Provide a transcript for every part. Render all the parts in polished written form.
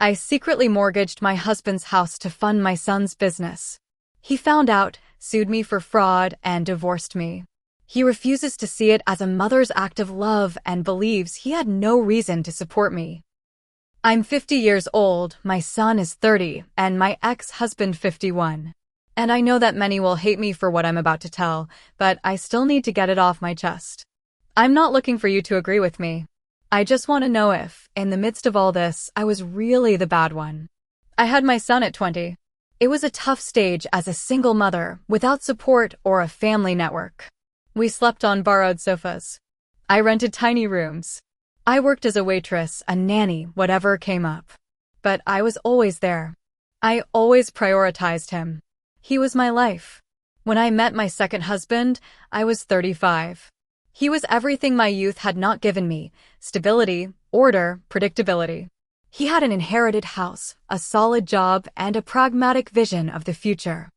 I secretly mortgaged my husband's house to fund my son's business. He found out, sued me for fraud, and divorced me. He refuses to see it as a mother's act of love and believes he had no reason to support me. I'm 50 years old, my son is 30, and my ex-husband 51. And I know that many will hate me for what I'm about to tell, but I still need to get it off my chest. I'm not looking for you to agree with me. I just want to know if, in the midst of all this, I was really the bad one. I had my son at 20. It was a tough stage as a single mother, without support or a family network. We slept on borrowed sofas. I rented tiny rooms. I worked as a waitress, a nanny, whatever came up. But I was always there. I always prioritized him. He was my life. When I met my second husband, I was 35. He was everything my youth had not given me: stability, order, predictability. He had an inherited house, a solid job, and a pragmatic vision of the future.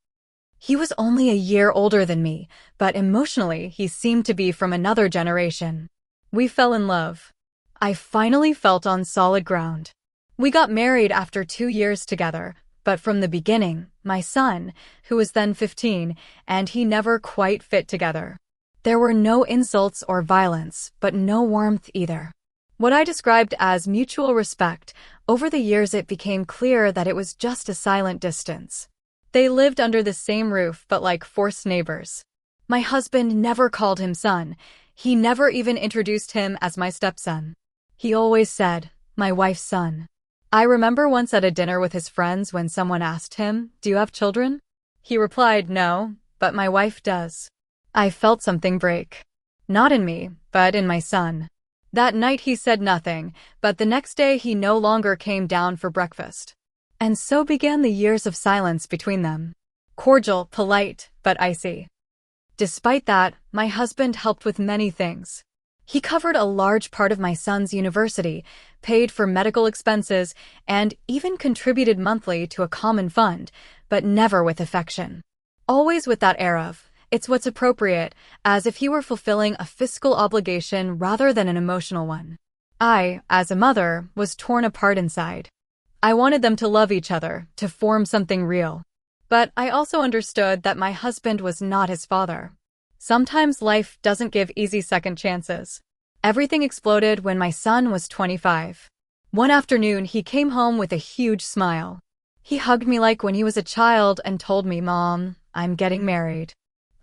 He was only a year older than me, but emotionally he seemed to be from another generation. We fell in love. I finally felt on solid ground. We got married after 2 years together, but from the beginning, my son, who was then 15, and he never quite fit together. There were no insults or violence, but no warmth either. What I described as mutual respect, over the years it became clear that it was just a silent distance. They lived under the same roof but like forced neighbors. My husband never called him son. He never even introduced him as my stepson. He always said, my wife's son. I remember once at a dinner with his friends when someone asked him, do you have children? He replied, no, but my wife does. I felt something break. Not in me, but in my son. That night he said nothing, but the next day he no longer came down for breakfast. And so began the years of silence between them. Cordial, polite, but icy. Despite that, my husband helped with many things. He covered a large part of my son's university, paid for medical expenses, and even contributed monthly to a common fund, but never with affection. Always with that air of, it's what's appropriate, as if he were fulfilling a fiscal obligation rather than an emotional one. I, as a mother, was torn apart inside. I wanted them to love each other, to form something real. But I also understood that my husband was not his father. Sometimes life doesn't give easy second chances. Everything exploded when my son was 25. One afternoon, he came home with a huge smile. He hugged me like when he was a child and told me, Mom, I'm getting married.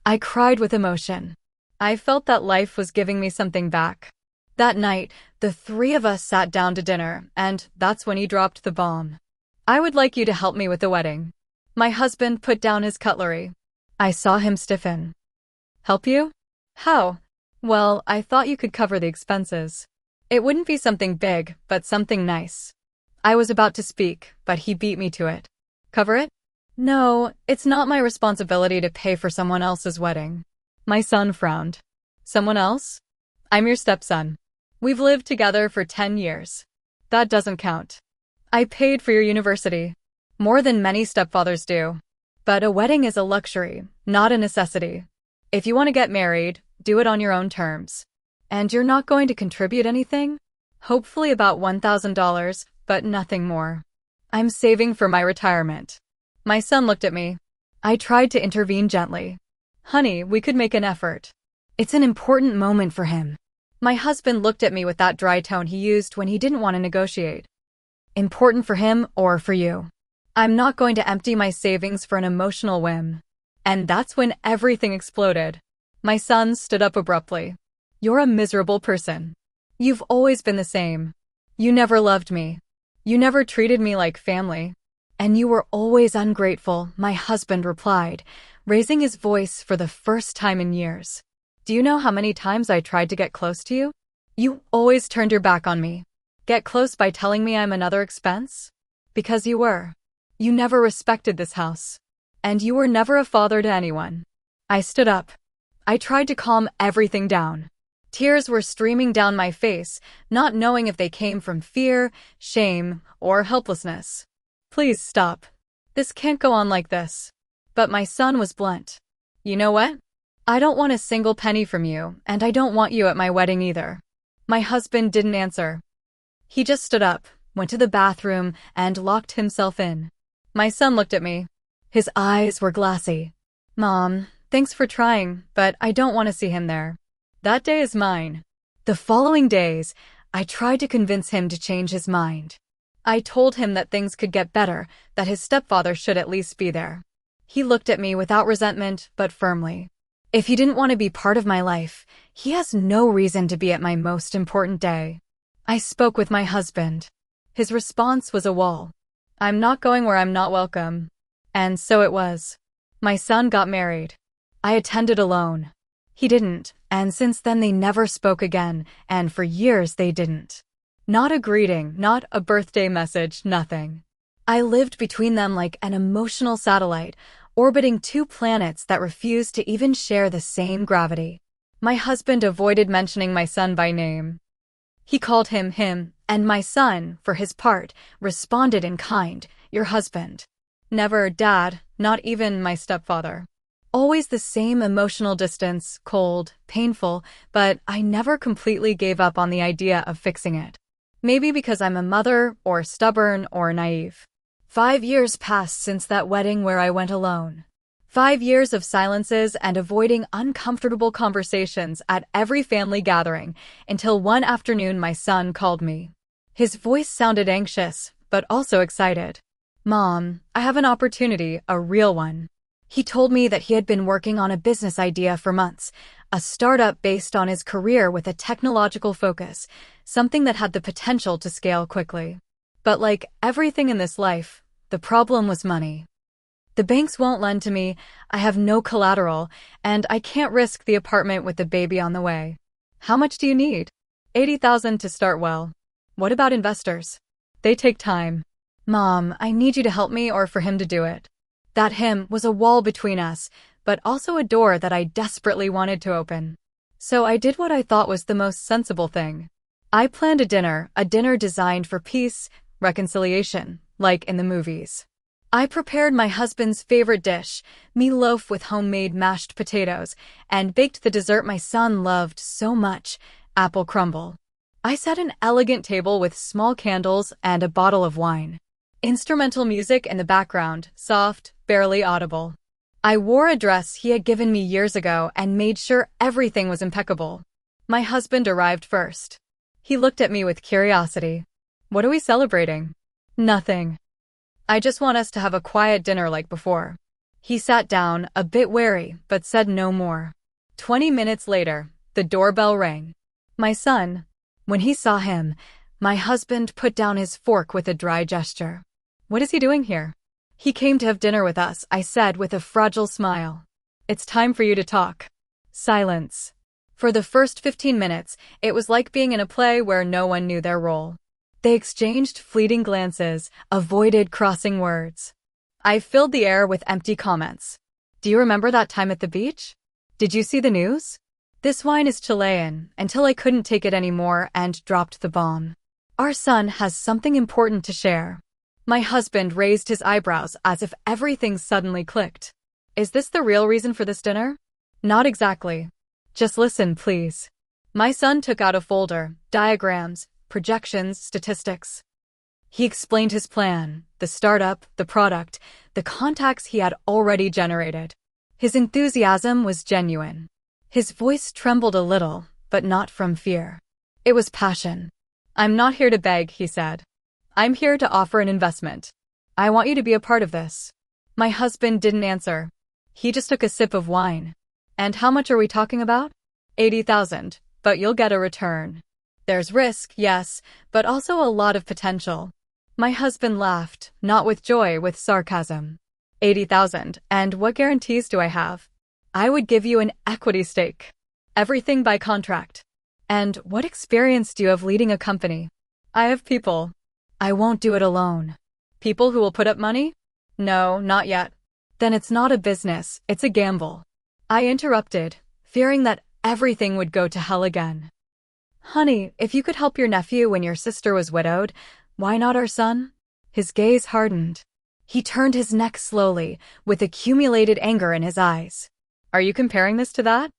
I cried with emotion. I felt that life was giving me something back. That night, the three of us sat down to dinner, and that's when he dropped the bomb. I would like you to help me with the wedding. My husband put down his cutlery. I saw him stiffen. Help you? How? Well, I thought you could cover the expenses. It wouldn't be something big, but something nice. I was about to speak, but he beat me to it. Cover it? No, it's not my responsibility to pay for someone else's wedding. My son frowned. Someone else? I'm your stepson. We've lived together for 10 years. That doesn't count. I paid for your university. More than many stepfathers do. But a wedding is a luxury, not a necessity. If you want to get married, do it on your own terms. And you're not going to contribute anything? Hopefully about $1,000, but nothing more. I'm saving for my retirement. My son looked at me. I tried to intervene gently. Honey, we could make an effort. It's an important moment for him. My husband looked at me with that dry tone he used when he didn't want to negotiate. Important for him or for you? I'm not going to empty my savings for an emotional whim. And that's when everything exploded. My son stood up abruptly. You're a miserable person. You've always been the same. You never loved me. You never treated me like family. And you were always ungrateful, my husband replied, raising his voice for the first time in years. Do you know how many times I tried to get close to you? You always turned your back on me. Get close by telling me I'm another expense? Because you were. You never respected this house. And you were never a father to anyone. I stood up. I tried to calm everything down. Tears were streaming down my face, not knowing if they came from fear, shame, or helplessness. Please stop. This can't go on like this. But my son was blunt. You know what? I don't want a single penny from you, and I don't want you at my wedding either. My husband didn't answer. He just stood up, went to the bathroom, and locked himself in. My son looked at me. His eyes were glassy. "Mom, thanks for trying, but I don't want to see him there. That day is mine." The following days, I tried to convince him to change his mind. I told him that things could get better, that his stepfather should at least be there. He looked at me without resentment, but firmly. If he didn't want to be part of my life, he has no reason to be at my most important day. I spoke with my husband. His response was a wall. "I'm not going where I'm not welcome." And so it was. My son got married. I attended alone. He didn't, and since then they never spoke again, and for years they didn't. Not a greeting, not a birthday message, nothing. I lived between them like an emotional satellite, orbiting two planets that refused to even share the same gravity. My husband avoided mentioning my son by name. He called him him, and my son, for his part, responded in kind, "Your husband." Never dad, not even my stepfather. Always the same emotional distance, cold, painful, but I never completely gave up on the idea of fixing it. Maybe because I'm a mother, or stubborn, or naive. 5 years passed since that wedding where I went alone. 5 years of silences and avoiding uncomfortable conversations at every family gathering, until one afternoon my son called me. His voice sounded anxious, but also excited. "Mom, I have an opportunity, a real one." He told me that he had been working on a business idea for months, a startup based on his career with a technological focus, something that had the potential to scale quickly. But like everything in this life, the problem was money. "The banks won't lend to me, I have no collateral, and I can't risk the apartment with the baby on the way." "How much do you need?" "80,000 to start well." "What about investors?" "They take time." "Mom, I need you to help me or for him to do it." That him was a wall between us, but also a door that I desperately wanted to open. So I did what I thought was the most sensible thing. I planned a dinner designed for peace, reconciliation, like in the movies. I prepared my husband's favorite dish, meatloaf with homemade mashed potatoes, and baked the dessert my son loved so much, apple crumble. I set an elegant table with small candles and a bottle of wine. Instrumental music in the background, soft, barely audible. I wore a dress he had given me years ago and made sure everything was impeccable. My husband arrived first. He looked at me with curiosity. "What are we celebrating?" "Nothing. I just want us to have a quiet dinner like before." He sat down, a bit wary, but said no more. 20 minutes later, the doorbell rang. My son. When he saw him, my husband put down his fork with a dry gesture. "What is he doing here?" "He came to have dinner with us," I said with a fragile smile. "It's time for you to talk." Silence. For the first 15 minutes, it was like being in a play where no one knew their role. They exchanged fleeting glances, avoided crossing words. I filled the air with empty comments. "Do you remember that time at the beach? Did you see the news?" This wine is Chilean, until I couldn't take it anymore and dropped the bomb. "Our son has something important to share." My husband raised his eyebrows as if everything suddenly clicked. "Is this the real reason for this dinner?" "Not exactly. Just listen, please." My son took out a folder, diagrams, projections, statistics. He explained his plan, the startup, the product, the contacts he had already generated. His enthusiasm was genuine. His voice trembled a little, but not from fear. It was passion. "I'm not here to beg," he said. "I'm here to offer an investment. I want you to be a part of this." My husband didn't answer. He just took a sip of wine. "And how much are we talking about?" 80,000, but you'll get a return. There's risk, yes, but also a lot of potential." My husband laughed, not with joy, with sarcasm. 80,000, and what guarantees do I have? I would give you an equity stake. Everything by contract. And what experience do you have leading a company? I have people. I won't do it alone. People who will put up money? No, not yet. Then it's not a business, it's a gamble. I interrupted, fearing that everything would go to hell again. "Honey, if you could help your nephew when your sister was widowed, why not our son?" His gaze hardened. He turned his neck slowly, with accumulated anger in his eyes. "Are you comparing this to that?"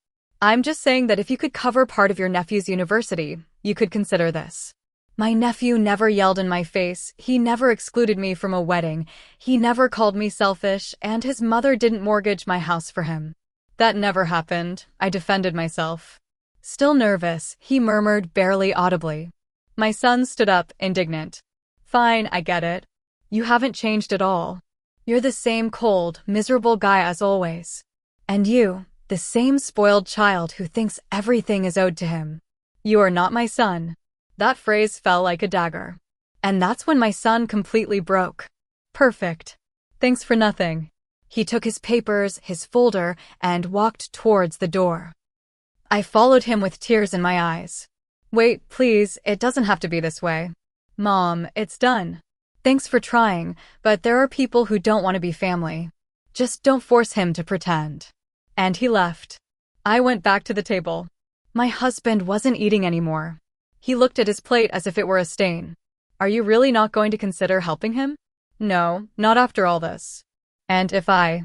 "I'm just saying that if you could cover part of your nephew's university, you could consider this." My nephew never yelled in my face, he never excluded me from a wedding, he never called me selfish, and his mother didn't mortgage my house for him. That never happened, I defended myself. Still nervous, he murmured barely audibly. My son stood up, indignant. Fine, I get it. You haven't changed at all. You're the same cold, miserable guy as always. And you, the same spoiled child who thinks everything is owed to him. You are not my son. That phrase fell like a dagger. And that's when my son completely broke. Perfect. Thanks for nothing. He took his papers, his folder, and walked towards the door. I followed him with tears in my eyes. Wait, please, it doesn't have to be this way. Mom, it's done. Thanks for trying, but there are people who don't want to be family. Just don't force him to pretend. And he left. I went back to the table. My husband wasn't eating anymore. He looked at his plate as if it were a stain. Are you really not going to consider helping him? No, not after all this. And if I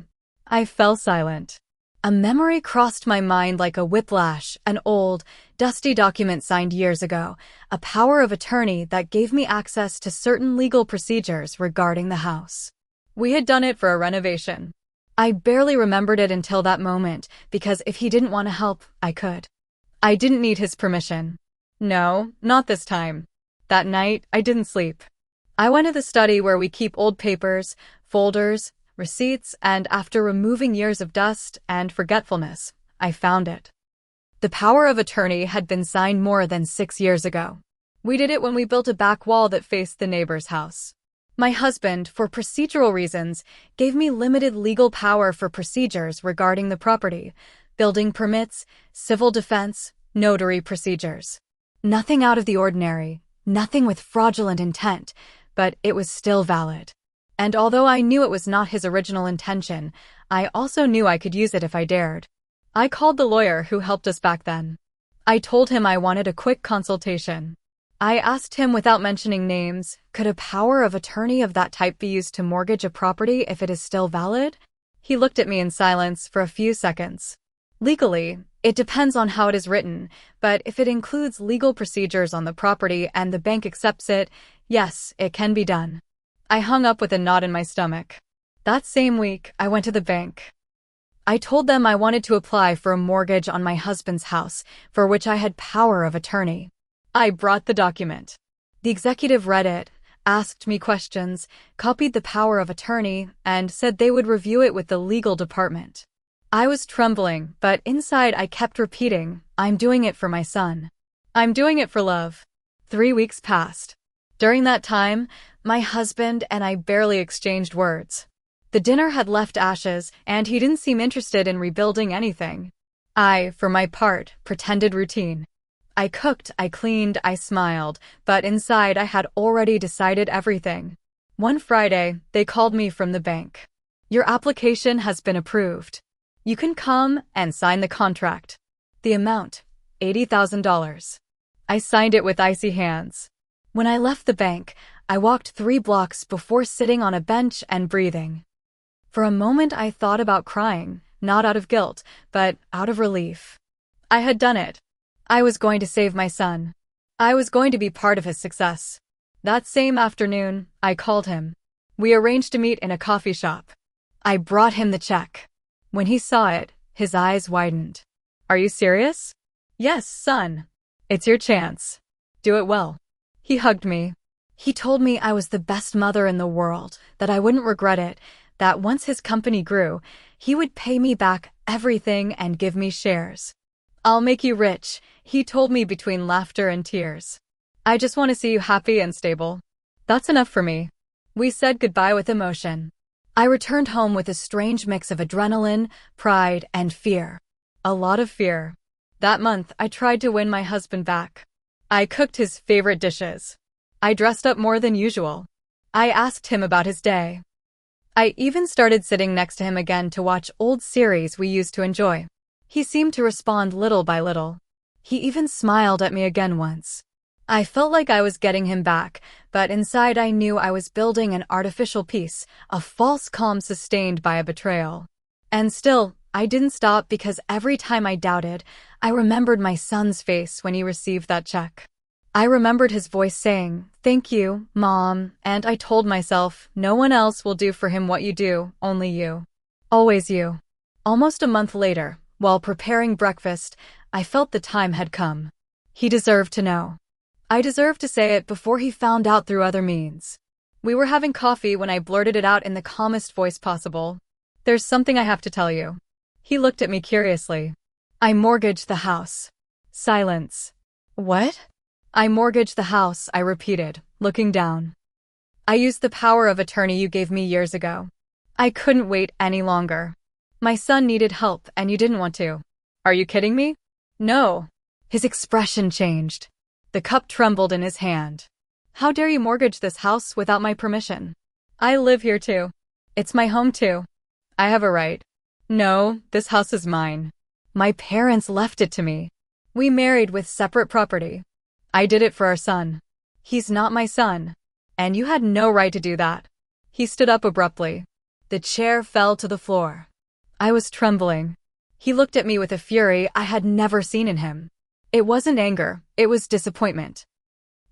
fell silent. A memory crossed my mind like a whiplash, an old, dusty document signed years ago, a power of attorney that gave me access to certain legal procedures regarding the house. We had done it for a renovation. I barely remembered it until that moment, because if he didn't want to help, I could. I didn't need his permission. No, not this time. That night, I didn't sleep. I went to the study where we keep old papers, folders, receipts, and after removing years of dust and forgetfulness, I found it. The power of attorney had been signed more than 6 years ago. We did it when we built a back wall that faced the neighbor's house. My husband, for procedural reasons, gave me limited legal power for procedures regarding the property, building permits, civil defense, notary procedures. Nothing out of the ordinary, nothing with fraudulent intent, but it was still valid. And although I knew it was not his original intention, I also knew I could use it if I dared. I called the lawyer who helped us back then. I told him I wanted a quick consultation. I asked him without mentioning names, could a power of attorney of that type be used to mortgage a property if it is still valid? He looked at me in silence for a few seconds. Legally, it depends on how it is written, but if it includes legal procedures on the property and the bank accepts it, yes, it can be done. I hung up with a knot in my stomach. That same week, I went to the bank. I told them I wanted to apply for a mortgage on my husband's house, for which I had power of attorney. I brought the document. The executive read it, asked me questions, copied the power of attorney, and said they would review it with the legal department. I was trembling, but inside I kept repeating, I'm doing it for my son. I'm doing it for love. 3 weeks passed. During that time, my husband and I barely exchanged words. The dinner had left ashes, and he didn't seem interested in rebuilding anything. I, for my part, pretended routine. I cooked, I cleaned, I smiled, but inside I had already decided everything. One Friday, they called me from the bank. Your application has been approved. You can come and sign the contract. The amount, $80,000. I signed it with icy hands. When I left the bank, I walked 3 blocks before sitting on a bench and breathing. For a moment I thought about crying, not out of guilt, but out of relief. I had done it. I was going to save my son. I was going to be part of his success. That same afternoon, I called him. We arranged to meet in a coffee shop. I brought him the check. When he saw it, his eyes widened. Are you serious? Yes, son. It's your chance. Do it well. He hugged me. He told me I was the best mother in the world, that I wouldn't regret it, that once his company grew, he would pay me back everything and give me shares. I'll make you rich, he told me between laughter and tears. I just want to see you happy and stable. That's enough for me. We said goodbye with emotion. I returned home with a strange mix of adrenaline, pride, and fear. A lot of fear. That month, I tried to win my husband back. I cooked his favorite dishes. I dressed up more than usual. I asked him about his day. I even started sitting next to him again to watch old series we used to enjoy. He seemed to respond little by little. He even smiled at me again once. I felt like I was getting him back, but inside I knew I was building an artificial peace, a false calm sustained by a betrayal. And still, I didn't stop because every time I doubted, I remembered my son's face when he received that check. I remembered his voice saying, "Thank you, Mom," and I told myself, no one else will do for him what you do, only you. Always you. Almost a month later, while preparing breakfast, I felt the time had come. He deserved to know. I deserved to say it before he found out through other means. We were having coffee when I blurted it out in the calmest voice possible. "There's something I have to tell you." He looked at me curiously. "I mortgaged the house." Silence. "What?" "I mortgaged the house," I repeated, looking down. "I used the power of attorney you gave me years ago. I couldn't wait any longer. My son needed help and you didn't want to." "Are you kidding me?" "No." His expression changed. The cup trembled in his hand. "How dare you mortgage this house without my permission? I live here too. It's my home too. I have a right." "No, this house is mine. My parents left it to me. We married with separate property. I did it for our son. He's not my son. And you had no right to do that." He stood up abruptly. The chair fell to the floor. I was trembling. He looked at me with a fury I had never seen in him. It wasn't anger, it was disappointment.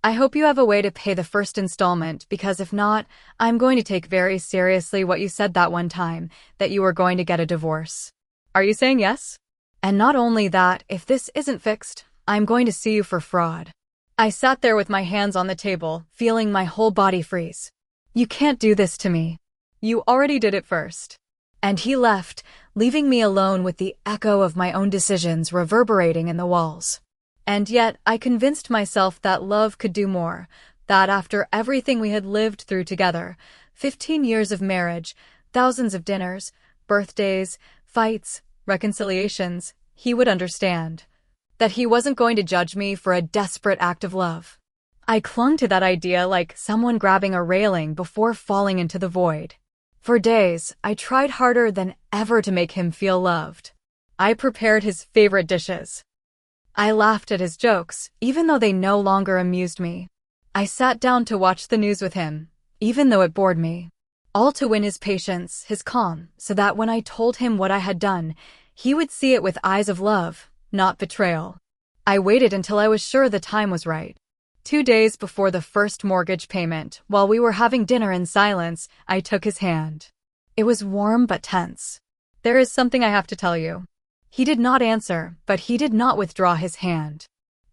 "I hope you have a way to pay the first installment, because if not, I'm going to take very seriously what you said that one time, that you were going to get a divorce." "Are you saying yes?" "And not only that, if this isn't fixed, I'm going to sue you for fraud." I sat there with my hands on the table, feeling my whole body freeze. "You can't do this to me. You already did it first." And he left, leaving me alone with the echo of my own decisions reverberating in the walls. And yet, I convinced myself that love could do more, that after everything we had lived through together, 15 years of marriage, thousands of dinners, birthdays, fights, reconciliations, he would understand. That he wasn't going to judge me for a desperate act of love. I clung to that idea like someone grabbing a railing before falling into the void. For days, I tried harder than ever to make him feel loved. I prepared his favorite dishes. I laughed at his jokes, even though they no longer amused me. I sat down to watch the news with him, even though it bored me. All to win his patience, his calm, so that when I told him what I had done, he would see it with eyes of love, not betrayal. I waited until I was sure the time was right. 2 days before the first mortgage payment, while we were having dinner in silence, I took his hand. It was warm but tense. "There is something I have to tell you." He did not answer, but he did not withdraw his hand.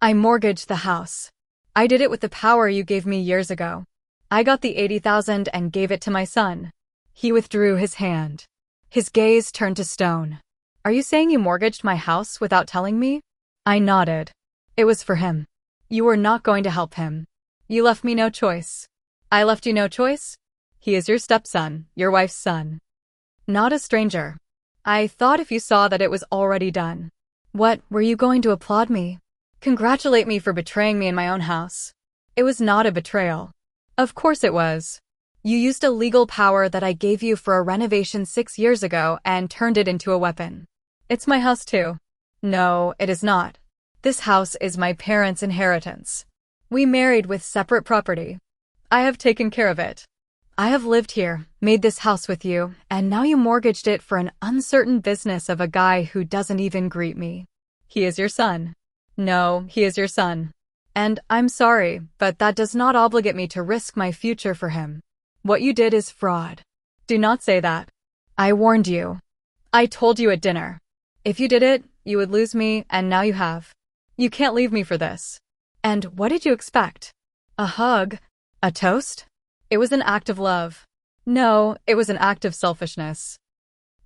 "I mortgaged the house. I did it with the power you gave me years ago. I got the 80,000 and gave it to my son." He withdrew his hand. His gaze turned to stone. "Are you saying you mortgaged my house without telling me?" I nodded. "It was for him. You were not going to help him. You left me no choice." "I left you no choice?" "He is your stepson, your wife's son. Not a stranger. I thought if you saw that it was already done." "What, were you going to applaud me? Congratulate me for betraying me in my own house?" "It was not a betrayal." "Of course it was. You used a legal power that I gave you for a renovation 6 years ago and turned it into a weapon." "It's my house too." "No, it is not. This house is my parents' inheritance. We married with separate property. I have taken care of it. I have lived here, made this house with you, and now you mortgaged it for an uncertain business of a guy who doesn't even greet me." "He is your son." "No, he is your son. And I'm sorry, but that does not obligate me to risk my future for him. What you did is fraud." "Do not say that." "I warned you. I told you at dinner. If you did it, you would lose me, and now you have. You can't leave me for this." "And what did you expect? A hug? A toast?" "It was an act of love." "No, it was an act of selfishness.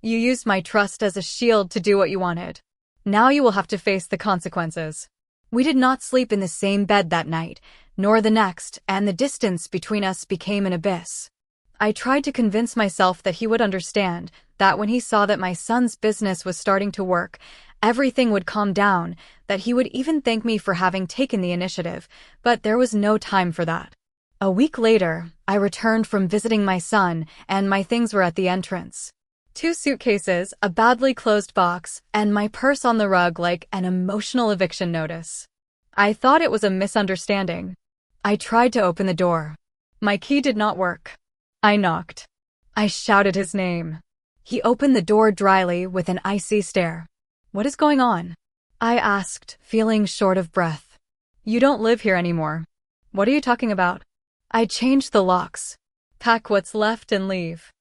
You used my trust as a shield to do what you wanted. Now you will have to face the consequences." We did not sleep in the same bed that night, nor the next, and the distance between us became an abyss. I tried to convince myself that he would understand, that when he saw that my son's business was starting to work, everything would calm down, that he would even thank me for having taken the initiative, but there was no time for that. A week later, I returned from visiting my son, and my things were at the entrance. 2 suitcases, a badly closed box, and my purse on the rug like an emotional eviction notice. I thought it was a misunderstanding. I tried to open the door. My key did not work. I knocked. I shouted his name. He opened the door dryly with an icy stare. "What is going on?" I asked, feeling short of breath. You don't live here anymore. What are you talking about? I changed the locks. Pack what's left and leave.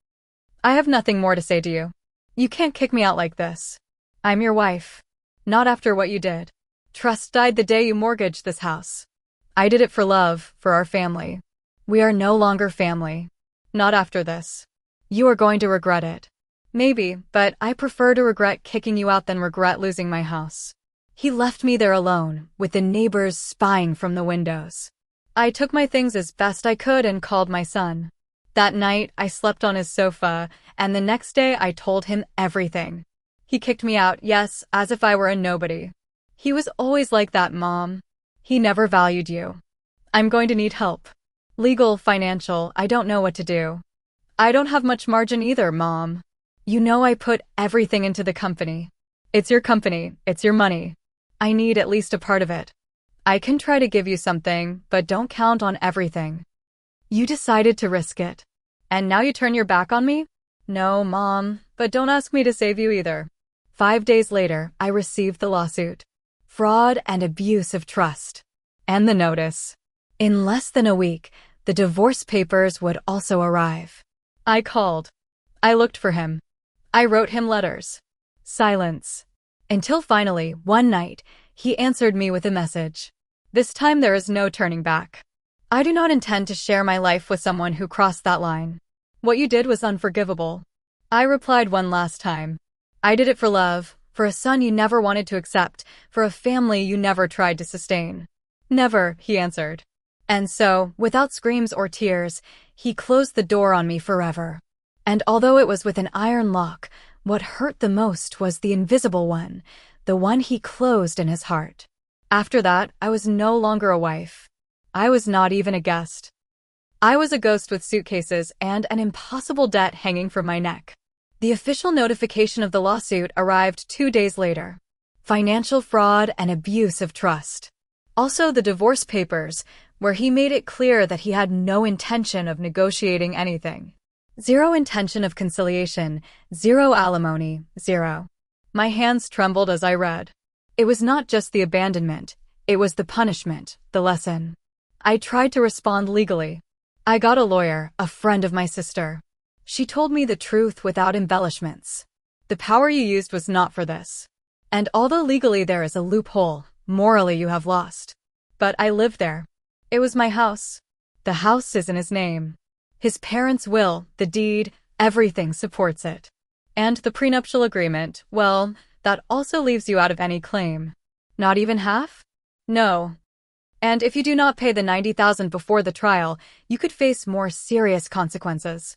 I have nothing more to say to you. You can't kick me out like this. I'm your wife. Not after what you did. Trust died the day you mortgaged this house. I did it for love, for our family. We are no longer family. Not after this. You are going to regret it. Maybe, but I prefer to regret kicking you out than regret losing my house. He left me there alone, with the neighbors spying from the windows. I took my things as best I could and called my son. That night, I slept on his sofa, and the next day I told him everything. He kicked me out, yes, as if I were a nobody. He was always like that, Mom. He never valued you. I'm going to need help. Legal, financial, I don't know what to do. I don't have much margin either, Mom. You know I put everything into the company. It's your company, it's your money. I need at least a part of it. I can try to give you something, but don't count on everything. You decided to risk it. And now you turn your back on me? No, Mom, but don't ask me to save you either. 5 days later, I received the lawsuit. Fraud and abuse of trust. And the notice. In less than a week, the divorce papers would also arrive. I called. I looked for him. I wrote him letters. Silence. Until finally, one night, he answered me with a message. This time there is no turning back. I do not intend to share my life with someone who crossed that line. What you did was unforgivable. I replied one last time. I did it for love, for a son you never wanted to accept, for a family you never tried to sustain. Never, he answered. And so, without screams or tears, he closed the door on me forever. And although it was with an iron lock, what hurt the most was the invisible one, the one he closed in his heart. After that, I was no longer a wife. I was not even a guest. I was a ghost with suitcases and an impossible debt hanging from my neck. The official notification of the lawsuit arrived 2 days later. Financial fraud and abuse of trust. Also the divorce papers, where he made it clear that he had no intention of negotiating anything. Zero intention of conciliation, zero alimony, zero. My hands trembled as I read. It was not just the abandonment, it was the punishment, the lesson. I tried to respond legally. I got a lawyer, a friend of my sister. She told me the truth without embellishments. The power you used was not for this. And although legally there is a loophole, morally you have lost. But I lived there. It was my house. The house is in his name. His parents' will, the deed, everything supports it. And the prenuptial agreement, well, that also leaves you out of any claim. Not even half? No. And if you do not pay the $90,000 before the trial, you could face more serious consequences.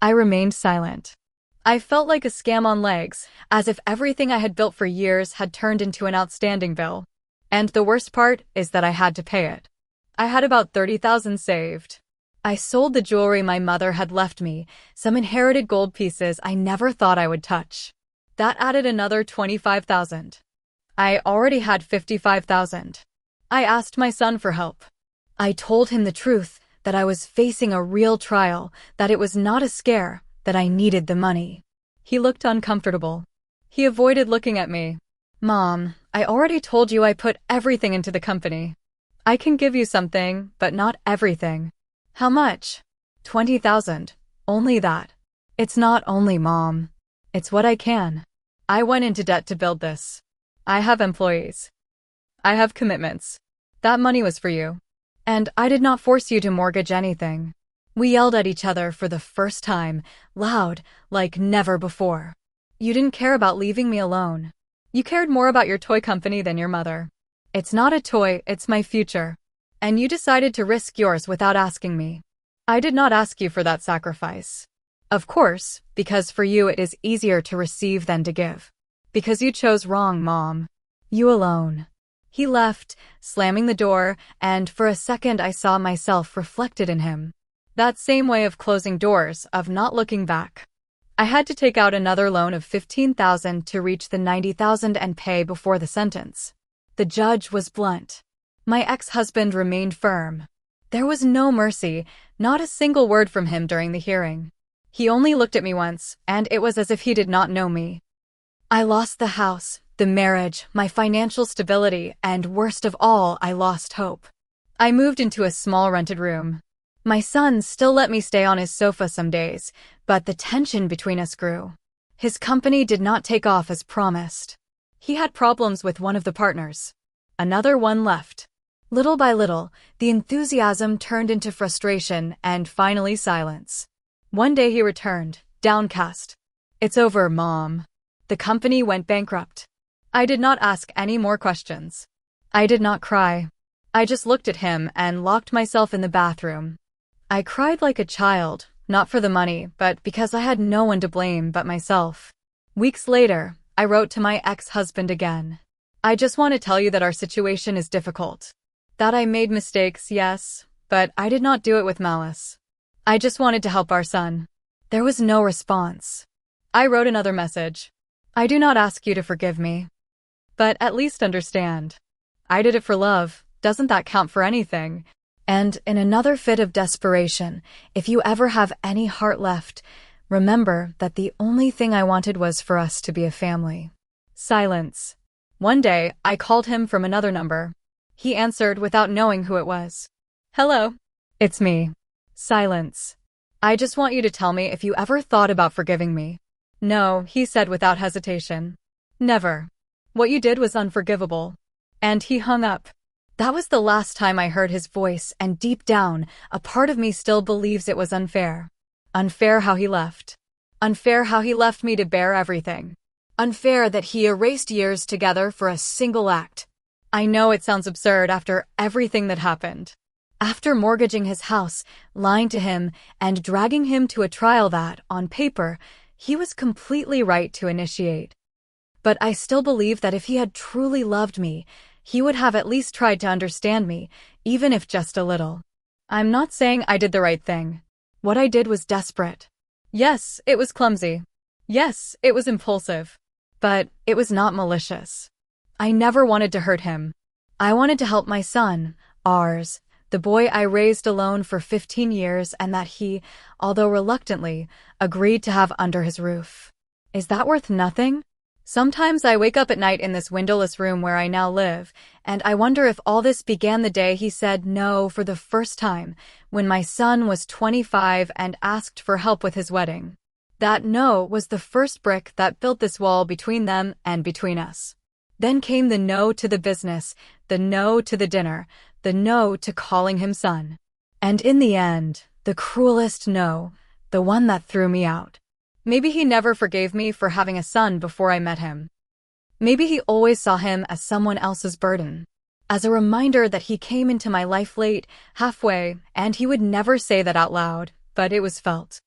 I remained silent. I felt like a scam on legs, as if everything I had built for years had turned into an outstanding bill. And the worst part is that I had to pay it. I had about $30,000 saved. I sold the jewelry my mother had left me, some inherited gold pieces I never thought I would touch. That added another $25,000. I already had $55,000. I asked my son for help. I told him the truth, that I was facing a real trial, that it was not a scare, that I needed the money. He looked uncomfortable. He avoided looking at me. Mom, I already told you I put everything into the company. I can give you something, but not everything. How much? $20,000. Only that. It's not only, Mom. It's what I can. I went into debt to build this. I have employees. I have commitments. That money was for you. And I did not force you to mortgage anything. We yelled at each other for the first time, loud, like never before. You didn't care about leaving me alone. You cared more about your toy company than your mother. It's not a toy, it's my future. And you decided to risk yours without asking me. I did not ask you for that sacrifice. Of course, because for you it is easier to receive than to give. Because you chose wrong, Mom. You alone. He left, slamming the door, and for a second I saw myself reflected in him. That same way of closing doors, of not looking back. I had to take out another loan of $15,000 to reach the $90,000 and pay before the sentence. The judge was blunt. My ex-husband remained firm. There was no mercy, not a single word from him during the hearing. He only looked at me once, and it was as if he did not know me. I lost the house, The marriage, my financial stability, and worst of all, I lost hope. I moved into a small rented room. My son still let me stay on his sofa some days, but the tension between us grew. His company did not take off as promised. He had problems with one of the partners. Another one left. Little by little, the enthusiasm turned into frustration and finally silence. One day he returned, downcast. "It's over, Mom. The company went bankrupt." I did not ask any more questions. I did not cry. I just looked at him and locked myself in the bathroom. I cried like a child, not for the money, but because I had no one to blame but myself. Weeks later, I wrote to my ex-husband again. "I just want to tell you that our situation is difficult. That I made mistakes, yes, but I did not do it with malice. I just wanted to help our son." There was no response. I wrote another message. "I do not ask you to forgive me, but at least understand. I did it for love. Doesn't that count for anything?" And in another fit of desperation, if you ever have any heart left, remember that the only thing I wanted was for us to be a family. Silence. One day, I called him from another number. He answered without knowing who it was. "Hello. It's me." Silence. "I just want you to tell me if you ever thought about forgiving me." "No," he said without hesitation. "Never. What you did was unforgivable." And he hung up. That was the last time I heard his voice, and deep down, a part of me still believes it was unfair. Unfair how he left. Unfair how he left me to bear everything. Unfair that he erased years together for a single act. I know it sounds absurd after everything that happened. After mortgaging his house, lying to him, and dragging him to a trial that, on paper, he was completely right to initiate. But I still believe that if he had truly loved me, he would have at least tried to understand me, even if just a little. I'm not saying I did the right thing. What I did was desperate. Yes, it was clumsy. Yes, it was impulsive. But it was not malicious. I never wanted to hurt him. I wanted to help my son, ours, the boy I raised alone for 15 years and that he, although reluctantly, agreed to have under his roof. Is that worth nothing? Sometimes I wake up at night in this windowless room where I now live, and I wonder if all this began the day he said no for the first time, when my son was 25 and asked for help with his wedding. That no was the first brick that built this wall between them and between us. Then came the no to the business, the no to the dinner, the no to calling him son. And in the end, the cruelest no, the one that threw me out. Maybe he never forgave me for having a son before I met him. Maybe he always saw him as someone else's burden, as a reminder that he came into my life late, halfway, and he would never say that out loud, but it was felt.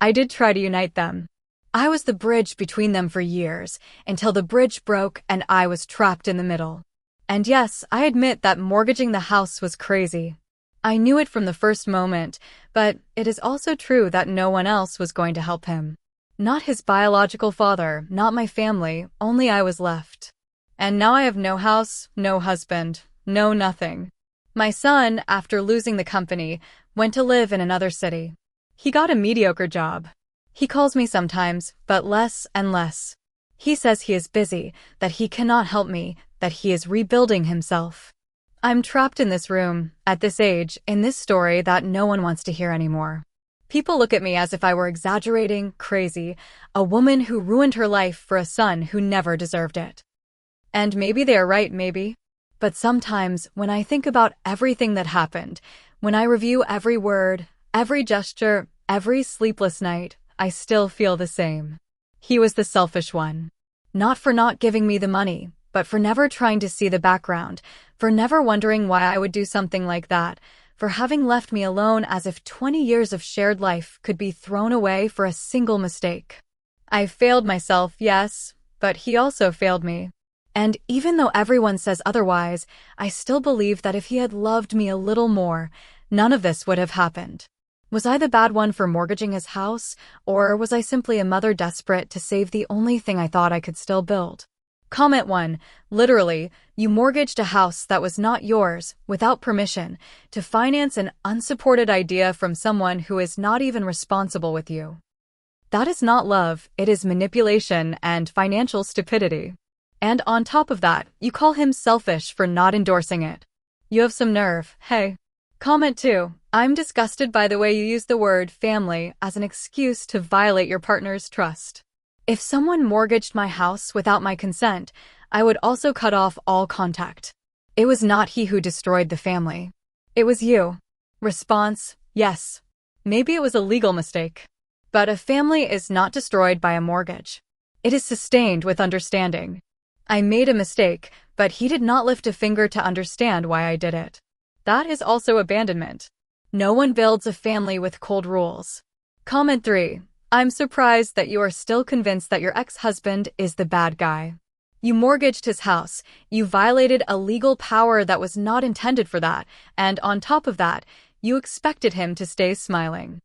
I did try to unite them. I was the bridge between them for years, until the bridge broke and I was trapped in the middle. And yes, I admit that mortgaging the house was crazy. I knew it from the first moment, but it is also true that no one else was going to help him. Not his biological father, not my family, only I was left. And now I have no house, no husband, no nothing. My son, after losing the company, went to live in another city. He got a mediocre job. He calls me sometimes, but less and less. He says he is busy, that he cannot help me, that he is rebuilding himself. I'm trapped in this room, at this age, in this story that no one wants to hear anymore. People look at me as if I were exaggerating, crazy, a woman who ruined her life for a son who never deserved it. And maybe they are right, maybe. But sometimes, when I think about everything that happened, when I review every word, every gesture, every sleepless night, I still feel the same. He was the selfish one. Not for not giving me the money, but for never trying to see the background, for never wondering why I would do something like that, for having left me alone as if 20 years of shared life could be thrown away for a single mistake. I failed myself, yes, but he also failed me. And even though everyone says otherwise, I still believe that if he had loved me a little more, none of this would have happened. Was I the bad one for mortgaging his house, or was I simply a mother desperate to save the only thing I thought I could still build? Comment 1. Literally, you mortgaged a house that was not yours, without permission, to finance an unsupported idea from someone who is not even responsible with you. That is not love, it is manipulation and financial stupidity. And on top of that, you call him selfish for not endorsing it. You have some nerve, hey. Comment 2. I'm disgusted by the way you use the word family as an excuse to violate your partner's trust. If someone mortgaged my house without my consent, I would also cut off all contact. It was not he who destroyed the family. It was you. Response: yes. Maybe it was a legal mistake. But a family is not destroyed by a mortgage. It is sustained with understanding. I made a mistake, but he did not lift a finger to understand why I did it. That is also abandonment. No one builds a family with cold rules. Comment 3. I'm surprised that you are still convinced that your ex-husband is the bad guy. You mortgaged his house, you violated a legal power that was not intended for that, and on top of that, you expected him to stay smiling.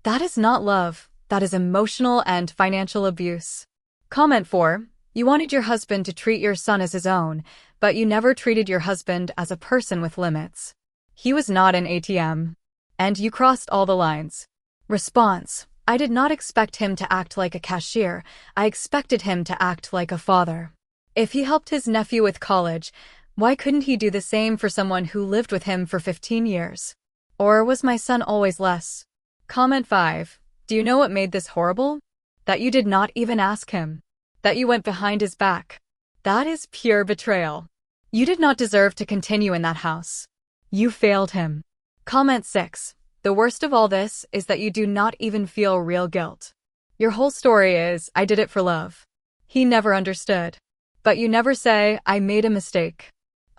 That is not love, that is emotional and financial abuse. Comment 4. You wanted your husband to treat your son as his own, but you never treated your husband as a person with limits. He was not an ATM. And you crossed all the lines. Response: I did not expect him to act like a cashier, I expected him to act like a father. If he helped his nephew with college, why couldn't he do the same for someone who lived with him for 15 years? Or was my son always less? Comment 5. Do you know what made this horrible? That you did not even ask him. That you went behind his back. That is pure betrayal. You did not deserve to continue in that house. You failed him. Comment 6. The worst of all this is that you do not even feel real guilt. Your whole story is, I did it for love. He never understood. But you never say, I made a mistake.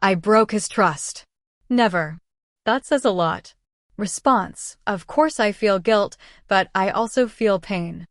I broke his trust. Never. That says a lot. Response: of course I feel guilt, but I also feel pain.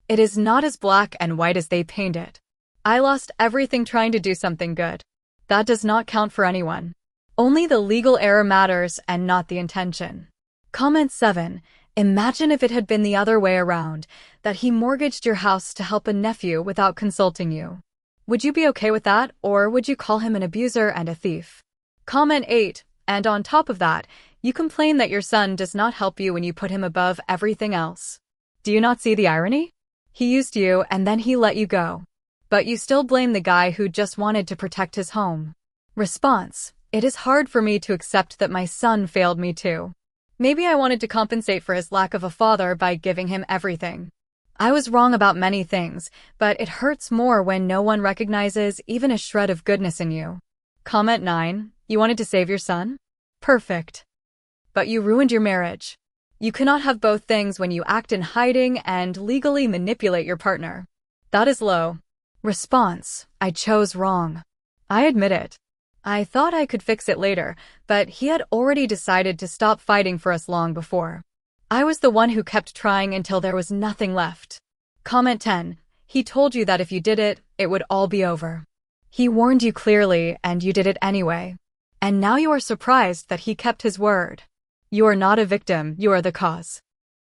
It is not as black and white as they paint it. I lost everything trying to do something good. That does not count for anyone. Only the legal error matters and not the intention. Comment 7. Imagine if it had been the other way around, that he mortgaged your house to help a nephew without consulting you. Would you be okay with that, or would you call him an abuser and a thief? Comment 8. And on top of that, you complain that your son does not help you when you put him above everything else. Do you not see the irony? He used you and then he let you go. But you still blame the guy who just wanted to protect his home. Response: it is hard for me to accept that my son failed me too. Maybe I wanted to compensate for his lack of a father by giving him everything. I was wrong about many things, but it hurts more when no one recognizes even a shred of goodness in you. Comment 9. You wanted to save your son? Perfect. But you ruined your marriage. You cannot have both things when you act in hiding and legally manipulate your partner. That is low. Response: I chose wrong. I admit it. I thought I could fix it later, but he had already decided to stop fighting for us long before. I was the one who kept trying until there was nothing left. Comment 10. He told you that if you did it, it would all be over. He warned you clearly, and you did it anyway. And now you are surprised that he kept his word. You are not a victim, you are the cause.